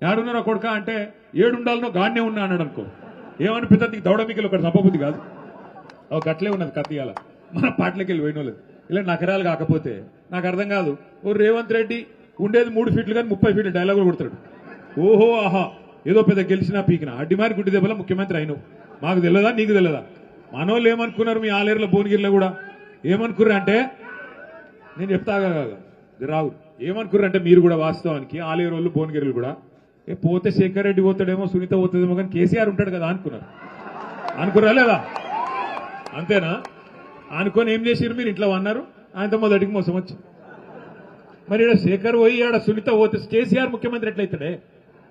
ఏడున్నారో కొడుక అంటే ఏడుండాలనో గాన్నే ఉన్నా అన్నాడు అనుకో, ఏమనిపిస్తుంది నీకు దౌడమికలు ఒకటి తప్పబుద్ధి కాదు. ఒక అట్లే ఉన్నది కత్తియాల మన పాటలకి వెళ్ళి పోయినోళ్ళు. ఇలా నకరాలు కాకపోతే నాకు అర్థం కాదు. ఓ రేవంత్ రెడ్డి ఉండేది 3 ఫీట్లు కానీ 30 ఫీట్లు డైలాగులు కొడతాడు. ఓహో ఆహా ఏదో పెద్ద గెలిచినా పీకినా అడ్డిమారి గుడ్డి దెబ్బల ముఖ్యమంత్రి అయినవు. మాకు తెలియదా నీకు తెలియదా? మనోళ్ళు ఏమనుకున్నారు మీ ఆలేరులో భువనగిరిలో కూడా ఏమనుకుర్రు అంటే, నేను చెప్తా రావు ఏమనుకుర్రు అంటే మీరు కూడా వాస్తవానికి ఆలేరు వాళ్ళు భువనగిరిలు కూడా పోతే శేఖర్ రెడ్డి పోతాడేమో సునీత పోతుందేమో కానీ కేసీఆర్ ఉంటాడు కదా అనుకున్నారు. అనుకురా లేదా? అంతేనా? అనుకొని ఏం చేసిరు మీరు? ఇంట్లో అన్నారు ఆయనతో మొదటికి మోసం వచ్చి. మరి ఇక్కడ శేఖర్ పోయి ఆడ సునీత పోతే కేసీఆర్ ముఖ్యమంత్రి ఎట్లయితాడే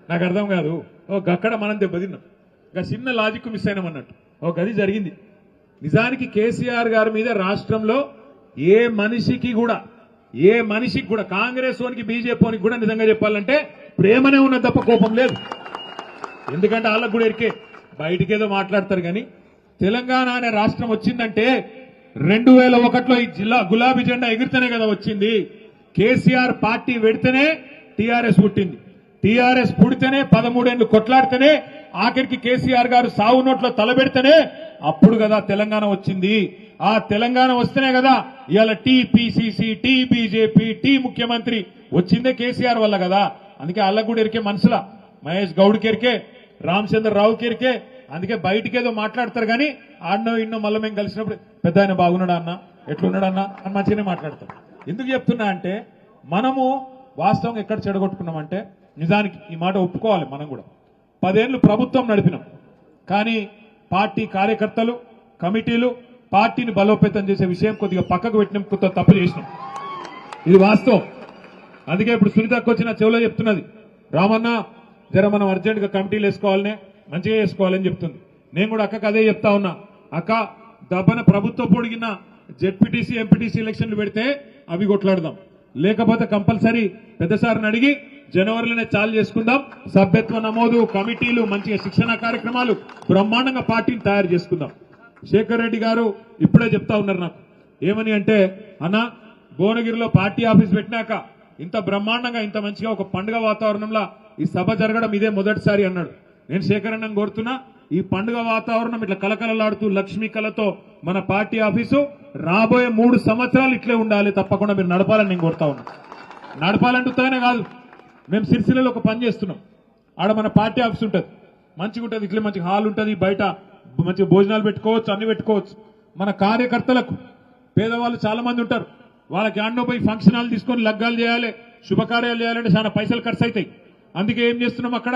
నాకు అర్థం కాదు. అక్కడ మనం దెబ్బతిన్నాం. ఇంకా చిన్న లాజిక్ మిస్ అయినాం అన్నట్టు ఒక గది జరిగింది. నిజానికి కేసీఆర్ గారి మీద రాష్ట్రంలో ఏ మనిషికి కూడా కాంగ్రెస్ వానికి బీజేపీ వానికి కూడా నిజంగా చెప్పాలంటే ప్రేమనే ఉన్నది తప్ప కోపం లేదు. ఎందుకంటే వాళ్ళకు కూడా ఎరికే బయటికేదో మాట్లాడతారు కానీ తెలంగాణ అనే రాష్ట్రం వచ్చిందంటే 2001లో ఈ జిల్లా గులాబీ జెండా ఎగిరితేనే కదా వచ్చింది. కేసీఆర్ పార్టీ పెడితేనే టీఆర్ఎస్ పుట్టింది. టీఆర్ఎస్ పుడితేనే 13 ఏళ్లు కొట్లాడితేనే ఆఖరికి కేసీఆర్ గారు సావు నోట్లో తలబెడితేనే అప్పుడు కదా తెలంగాణ వచ్చింది. ఆ తెలంగాణ వస్తేనే కదా ఇవాళ టీపీసీసీ, టీ బీజేపీ, టీ ముఖ్యమంత్రి వచ్చిందే కేసీఆర్ వల్ల కదా. అందుకే వాళ్ళకు కూడా ఎరికే మనసులా మహేష్ గౌడ్కి ఎరికే, రామచంద్రరావుకి ఎరికే. అందుకే బయటికేదో మాట్లాడతారు కానీ ఆడనో ఇన్నో మళ్ళీ మేము కలిసినప్పుడు పెద్ద ఆయన బాగున్నాడా అన్న, ఎట్లున్నాడన్నా అని మంచిగానే మాట్లాడతారు. ఎందుకు చెప్తున్నా అంటే మనము వాస్తవంగా ఎక్కడ చెడగొట్టుకున్నామంటే నిజానికి ఈ మాట ఒప్పుకోవాలి. మనం కూడా 10 ఏళ్లు ప్రభుత్వం నడిపినాం కానీ పార్టీ కార్యకర్తలు, కమిటీలు పార్టీని బలోపేతం చేసే విషయం కొద్దిగా పక్కకు పెట్టినాం, కొత్త తప్పు చేసినాం. ఇది వాస్తవం. అందుకే ఇప్పుడు సునీతకు వచ్చిన చెవులో చెప్తున్నది, రామన్న జర మనం అర్జెంట్ గా కమిటీలు వేసుకోవాలనే మంచిగా వేసుకోవాలని చెప్తుంది. నేను కూడా అక్కకు అదే చెప్తా ఉన్నా. అక్క దబ్బన ప్రభుత్వం పొడిగిన జెడ్పీటీసీ, ఎంపీటీసీ ఎలక్షన్లు పెడితే అవి కొట్లాడదాం, లేకపోతే కంపల్సరీ పెద్దసారిని అడిగి జనవరిలోనే చాలు చేసుకుందాం. సభ్యత్వ నమోదు, కమిటీలు, మంచిగా శిక్షణ కార్యక్రమాలు, బ్రహ్మాండంగా పార్టీని తయారు చేసుకుందాం. శేఖర్ రెడ్డి గారు ఇప్పుడే చెప్తా ఉన్నారు నాకు ఏమని అంటే, అన్న భువనగిరిలో పార్టీ ఆఫీస్ పెట్టినాక ఇంత బ్రహ్మాండంగా ఇంత మంచిగా ఒక పండుగ వాతావరణంలో ఈ సభ జరగడం ఇదే మొదటిసారి అన్నాడు. నేను శేఖర్ అన్నని కోరుతున్నా, ఈ పండుగ వాతావరణం ఇట్లా కలకలలాడుతూ లక్ష్మీ కళతో మన పార్టీ ఆఫీసు రాబోయే 3 సంవత్సరాలు ఇట్లే ఉండాలి, తప్పకుండా మీరు నడపాలని నేను కోరుతా ఉన్నా. నడపాలంటుతానే కాదు, మేము సిరిసిల్లలో ఒక పని చేస్తున్నాం. ఆడ మన పార్టీ ఆఫీస్ ఉంటుంది, మంచిగా ఉంటుంది, ఇట్లే మంచి హాల్ ఉంటుంది, బయట మంచిగా భోజనాలు పెట్టుకోవచ్చు, అన్ని పెట్టుకోవచ్చు. మన కార్యకర్తలకు పేదవాళ్ళు చాలా మంది ఉంటారు, వాళ్ళకి ఆడనో పోయి ఫంక్షన్ హాల్ తీసుకొని లగ్గాలు చేయాలి, శుభకార్యాలు చేయాలంటే చాలా పైసలు ఖర్చు అవుతాయి. అందుకే ఏం చేస్తున్నాం, అక్కడ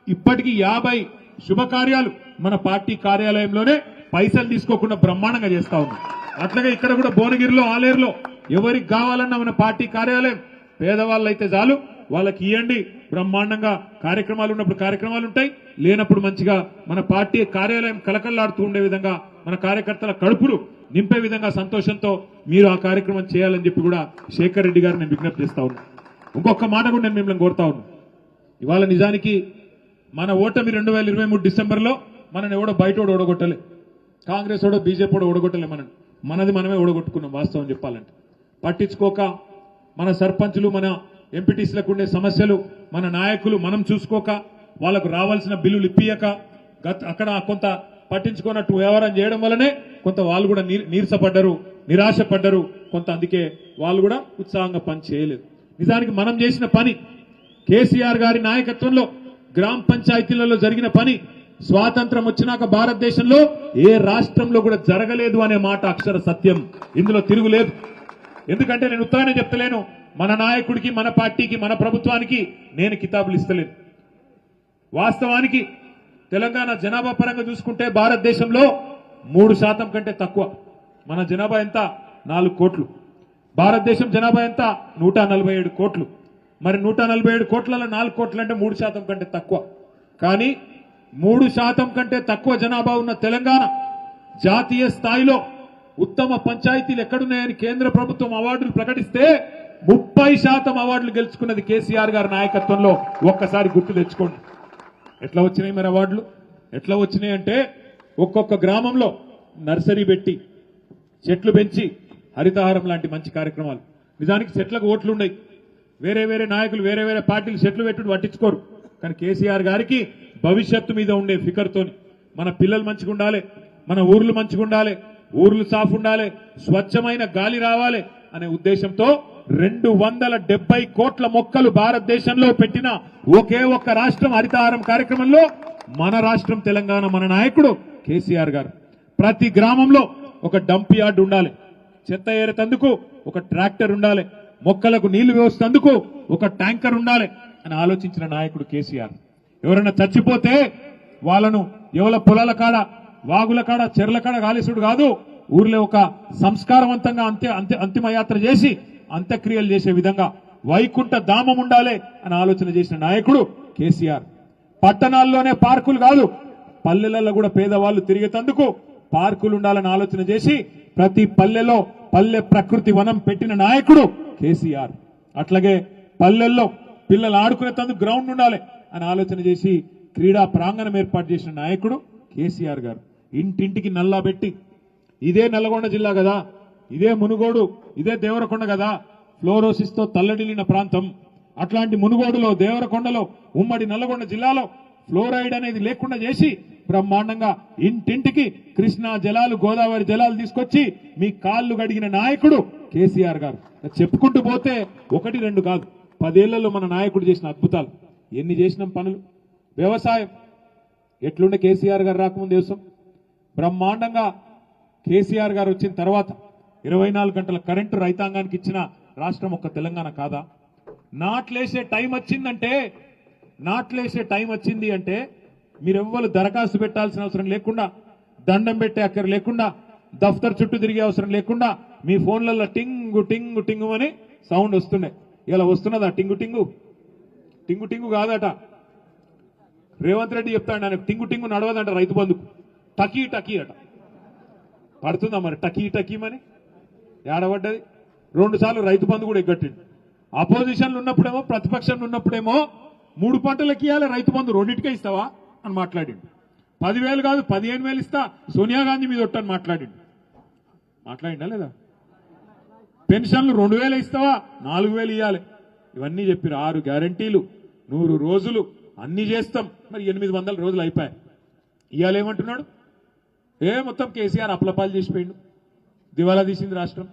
ఇప్పటికీ 50 శుభకార్యాలు మన పార్టీ కార్యాలయంలోనే పైసలు తీసుకోకుండా బ్రహ్మాండంగా చేస్తా ఉన్నాం. అట్లాగే ఇక్కడ కూడా భువనగిరిలో, ఆలేరులో ఎవరికి కావాలన్నా మన పార్టీ కార్యాలయం పేదవాళ్ళు అయితే చాలు వాళ్ళకి ఇవ్వండి. బ్రహ్మాండంగా కార్యక్రమాలు ఉన్నప్పుడు కార్యక్రమాలు ఉంటాయి, లేనప్పుడు మంచిగా మన పార్టీ కార్యాలయం కలకల్లాడుతూ ఉండే విధంగా మన కార్యకర్తల కడుపులు నింపే విధంగా సంతోషంతో మీరు ఆ కార్యక్రమం చేయాలని చెప్పి కూడా శేఖర్ రెడ్డి గారు నేను విజ్ఞప్తి చేస్తా ఉన్నా. ఇంకొక మాట కూడా నేను మిమ్మల్ని కోరుతా ఉన్నా. ఇవాళ నిజానికి మన ఓటమి 2023 డిసెంబర్లో మనని ఎవడో బయట ఓడగొట్టలే, కాంగ్రెస్ ఓడో బీజేపీ ఓడో ఓడగొట్టలే, మనది మనమే ఓడగొట్టుకున్నాం. వాస్తవం చెప్పాలంటే పట్టించుకోక మన సర్పంచులు, మన ఎంపీటీసీలకు ఉండే సమస్యలు మన నాయకులు మనం చూసుకోక, వాళ్లకు రావాల్సిన బిల్లులు ఇప్పియక అక్కడ కొంత పట్టించుకున్నట్టు వ్యవహారం చేయడం వల్లనే కొంత వాళ్ళు కూడా నీరసపడ్డారు, నిరాశపడ్డారు కొంత. అందుకే వాళ్ళు కూడా ఉత్సాహంగా పని చేయలేదు. నిజానికి మనం చేసిన పని, కేసీఆర్ గారి నాయకత్వంలో గ్రామ పంచాయతీలలో జరిగిన పని స్వాతంత్రం వచ్చినాక భారతదేశంలో ఏ రాష్ట్రంలో కూడా జరగలేదు అనే మాట అక్షర సత్యం. ఇందులో తిరుగులేదు. ఎందుకంటే నేను ఉత్తగానే చెప్తలేను, మన నాయకుడికి, మన పార్టీకి, మన ప్రభుత్వానికి నేను కితాబులు ఇస్తలేను. వాస్తవానికి తెలంగాణ జనాభా పరంగా చూసుకుంటే భారతదేశంలో 3% కంటే తక్కువ. మన జనాభా ఎంత? 4 కోట్లు. భారతదేశం జనాభా ఎంత? 147 కోట్లు. మరి 147 కోట్లలో 4 కోట్లు అంటే 3% కంటే తక్కువ. కానీ 3% కంటే తక్కువ జనాభా ఉన్న తెలంగాణ జాతీయ స్థాయిలో ఉత్తమ పంచాయతీలు ఎక్కడున్నాయని కేంద్ర ప్రభుత్వం అవార్డులు ప్రకటిస్తే 30% అవార్డులు గెలుచుకున్నది కేసీఆర్ గారి నాయకత్వంలో. ఒక్కసారి గుర్తు తెచ్చుకోండి. ఎట్లా వచ్చినాయి మరి అవార్డులు? ఎట్లా వచ్చినాయి అంటే ఒక్కొక్క గ్రామంలో నర్సరీ పెట్టి చెట్లు పెంచి హరితహారం లాంటి మంచి కార్యక్రమాలు. నిజానికి చెట్లకు ఓట్లు ఉన్నాయి, వేరే వేరే నాయకులు వేరే వేరే పార్టీలు చెట్లు పెట్టుడు పట్టించుకోరు. కానీ కేసీఆర్ గారికి భవిష్యత్తు మీద ఉండే ఫికర్తోని మన పిల్లలు మంచిగా ఉండాలి, మన ఊర్లు మంచిగా ఉండాలి, ఊర్లు సాఫ్ ఉండాలి, స్వచ్ఛమైన గాలి రావాలి అనే ఉద్దేశంతో 270 కోట్ల మొక్కలు భారతదేశంలో పెట్టిన ఒకే ఒక్క రాష్ట్రం హరితహారం కార్యక్రమంలో మన రాష్ట్రం తెలంగాణ. మన నాయకుడు కేసీఆర్ గారు ప్రతి గ్రామంలో ఒక డంప్ యార్డ్ ఉండాలి, చెత్త ఏరేతందుకు ఒక ట్రాక్టర్ ఉండాలి, మొక్కలకు నీళ్లు వేసేందుకు ఒక ట్యాంకర్ ఉండాలి అని ఆలోచించిన నాయకుడు కేసీఆర్. ఎవరైనా చచ్చిపోతే వాళ్ళను ఎవల పొలాల కాడ, వాగుల కాడ, చెర్ల కాడ గాలిసుడు కాదు, ఊర్లో ఒక సంస్కారవంతంగా అంతిమయాత్ర చేసి అంత్యక్రియలు చేసే విధంగా వైకుంఠ ధామం ఉండాలి అని ఆలోచన చేసిన నాయకుడు కేసీఆర్. పట్టణాల్లోనే పార్కులు కాదు, పల్లెలలో కూడా పేదవాళ్లు తిరిగేందుకు పార్కులు ఉండాలని ఆలోచన చేసి ప్రతి పల్లెలో పల్లె ప్రకృతి వనం పెట్టిన నాయకుడు కేసీఆర్. అట్లాగే పల్లెల్లో పిల్లలు ఆడుకునేందుకు గ్రౌండ్ ఉండాలి అని ఆలోచన చేసి క్రీడా ప్రాంగణం ఏర్పాటు చేసిన నాయకుడు కేసీఆర్ గారు. ఇంటింటికి నల్లా పెట్టి, ఇదే నల్లగొండ జిల్లా కదా, ఇదే మునుగోడు, ఇదే దేవరకొండ కదా ఫ్లోరోసిస్ తో తల్లడిల్లిన ప్రాంతం. అట్లాంటి మునుగోడులో, దేవరకొండలో, ఉమ్మడి నల్లగొండ జిల్లాలో ఫ్లోరైడ్ అనేది లేకుండా చేసి బ్రహ్మాండంగా ఇంటింటికి కృష్ణా జలాలు, గోదావరి జలాలు తీసుకొచ్చి మీ కాళ్లు గడిగిన నాయకుడు కేసీఆర్ గారు. చెప్పుకుంటూ పోతే 1-2 కాదు, 10 ఏళ్లలో మన నాయకుడు చేసిన అద్భుతాలు ఎన్ని చేసినాం పనులు. వ్యవసాయం ఎట్లుండే కేసీఆర్ గారు రాకముందు దేశం బ్రహ్మాండంగా. కేసీఆర్ గారు వచ్చిన తర్వాత 24 గంటల కరెంటు రైతాంగానికి ఇచ్చిన రాష్ట్రం ఒక్క తెలంగాణ కాదా? నాట్లేసే టైం వచ్చింది అంటే మీరెవ్వరు దరఖాస్తు పెట్టాల్సిన అవసరం లేకుండా, దండం పెట్టే అక్కర లేకుండా, దఫ్తర్ చుట్టూ తిరిగే అవసరం లేకుండా మీ ఫోన్లలో టింగు టింగు టింగు అని సౌండ్ వస్తుండే. ఇలా వస్తున్నదా టింగు టింగు? టింగు టింగు కాదట. రేవంత్ రెడ్డి చెప్తాడు ఆయన టింగు టింగు నడవదంట రైతు బంధుకు, టకీ టకీ అట. పడుతుందా మరి టకీ టకీమని? ఏడబడ్డది. 2 సార్లు రైతు బంధు కూడా ఎగ్గట్టిండు. అపోజిషన్లు ఉన్నప్పుడేమో, ప్రతిపక్షంలో ఉన్నప్పుడేమో 3 పంటలకి ఇవ్వాలి రైతు బంధు, 2టికే ఇస్తావా అని మాట్లాడిండు. 10,000 కాదు 15,000 ఇస్తా సోనియా గాంధీ మీద ఒట్టని మాట్లాడిండా లేదా? పెన్షన్లు 2,000 ఇస్తావా 4,000 ఇవ్వాలి. ఇవన్నీ చెప్పిరు. 6 గ్యారంటీలు, 100 రోజులు అన్ని చేస్తాం. మరి 800 రోజులు అయిపోయాయి. ఇవాళ ఏమంటున్నాడు? మొత్తం కేసీఆర్ అప్లపాలు చేసిపోయిండు, దివాలా తీసింది రాష్ట్రం.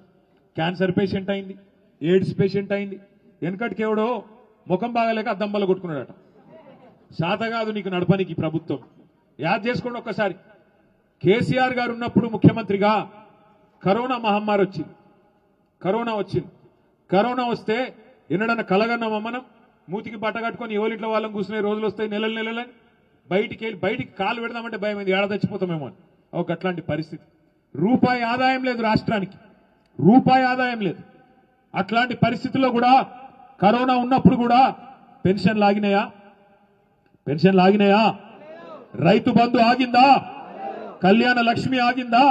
క్యాన్సర్ పేషెంట్ అయింది, ఎయిడ్స్ పేషెంట్ అయింది. వెనకటికి ఎవడో ముఖం బాగాలేక అద్దంబల్ల కొట్టుకున్నాడట. శాత కాదు నీకు నడపనికి ప్రభుత్వం. యాద్ చేసుకోండి ఒక్కసారి. కేసీఆర్ గారు ఉన్నప్పుడు ముఖ్యమంత్రిగా కరోనా మహమ్మారి వచ్చింది. కరోనా వస్తే ఎన్నడన్నా కలగన్నామా మనం? మూతికి బట్ట కట్టుకొని ఎవరింట్లో వాళ్ళని కూర్చునే రోజులు వస్తాయి, నెలలని బయటికి కాలు పెడదామంటే భయం అయింది, ఏడ చచ్చిపోతామేమో అని. ఒక అట్లాంటి పరిస్థితి. రూపాయి ఆదాయం లేదు రాష్ట్రానికి, రూపాయి ఆదాయం లేదు. అట్లాంటి పరిస్థితుల్లో కూడా కరోనా ఉన్నప్పుడు కూడా పెన్షన్లు ఆగినాయా? రైతు బంధు ఆగిందా? కళ్యాణ లక్ష్మి ఆగిందా?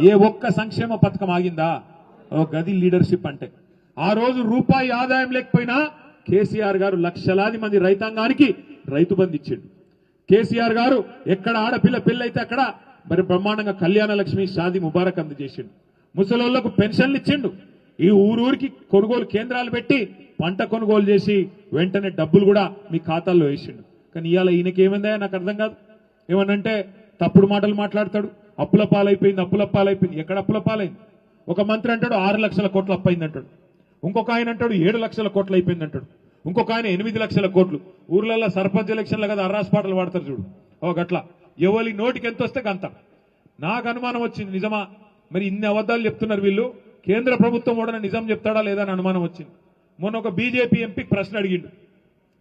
ఏ ఒక్క సంక్షేమ పథకం ఆగిందా? గది లీడర్షిప్ అంటే. ఆ రోజు రూపాయి ఆదాయం లేకపోయినా కేసీఆర్ గారు లక్షలాది మంది రైతాంగానికి రైతు బంధు ఇచ్చిండు. కేసీఆర్ గారు ఎక్కడ ఆడపిల్ల పెళ్ళైతే అక్కడ మరి బ్రహ్మాండంగా కళ్యాణ లక్ష్మి, షాదీ ముబారక్ అందజేసిండు. ముసలోళ్లకు పెన్షన్లు ఇచ్చిండు. ఈ ఊరూరికి కొనుగోలు కేంద్రాలు పెట్టి పంట కొనుగోలు చేసి వెంటనే డబ్బులు కూడా మీ ఖాతాల్లో వేసిండు. కానీ ఇవాళ ఈయనకి ఏమైందా నాకు అర్థం కాదు. ఏమనంటే తప్పుడు మాటలు మాట్లాడతాడు. అప్పుల పాలైపోయింది. ఎక్కడ అప్పుల పాలైంది? ఒక మంత్రి అంటాడు 6 లక్షల కోట్లు అప్పైంది అంటాడు, ఇంకొక ఆయన అంటాడు 7 లక్షల కోట్లు అయిపోయింది అంటాడు, ఇంకొక ఆయన 8 లక్షల కోట్లు. ఊర్లలో సర్పంచ్ ఎలక్షన్లు కదా అర్రాస్ పాటలు వాడతారు చూడు, గట్లా ఎవరి నోటికి ఎంత వస్తే గంత. నాకు అనుమానం వచ్చింది, నిజమా మరి ఇన్ని అబద్ధాలు చెప్తున్నారు వీళ్ళు, కేంద్ర ప్రభుత్వం కూడా నిజం చెప్తాడా లేదా అని అనుమానం వచ్చింది. మొన్న ఒక బీజేపీ ఎంపీ ప్రశ్న అడిగిండు,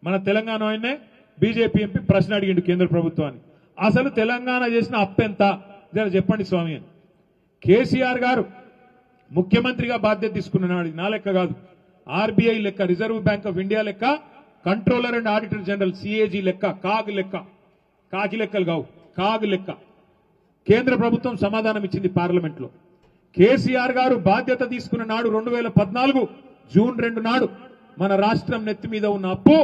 మన తెలంగాణ ఆయన్నే బీజేపీ ఎంపీ ప్రశ్న అడిగిండు కేంద్ర ప్రభుత్వాన్ని, అసలు తెలంగాణ చేసిన అప్పెంత జర చెప్పండి స్వామి అని. కేసీఆర్ గారు ముఖ్యమంత్రిగా బాధ్యత తీసుకున్నాడు. నా లెక్క కాదు, ఆర్బీఐ లెక్క, రిజర్వ్ బ్యాంక్ ఆఫ్ ఇండియా లెక్క, controller and auditor general CAG లెక్క, కాకి లెక్కలు కావు, కాగు లెక్క కేంద్ర ప్రభుత్వం సమాధానం ఇచ్చింది పార్లమెంట్ లో. కేసీఆర్ గారు బాధ్యత తీసుకున్న నాడు 2014 జూన్ 2 నాడు మన రాష్ట్రం నెత్తి మీద ఉన్న అప్పు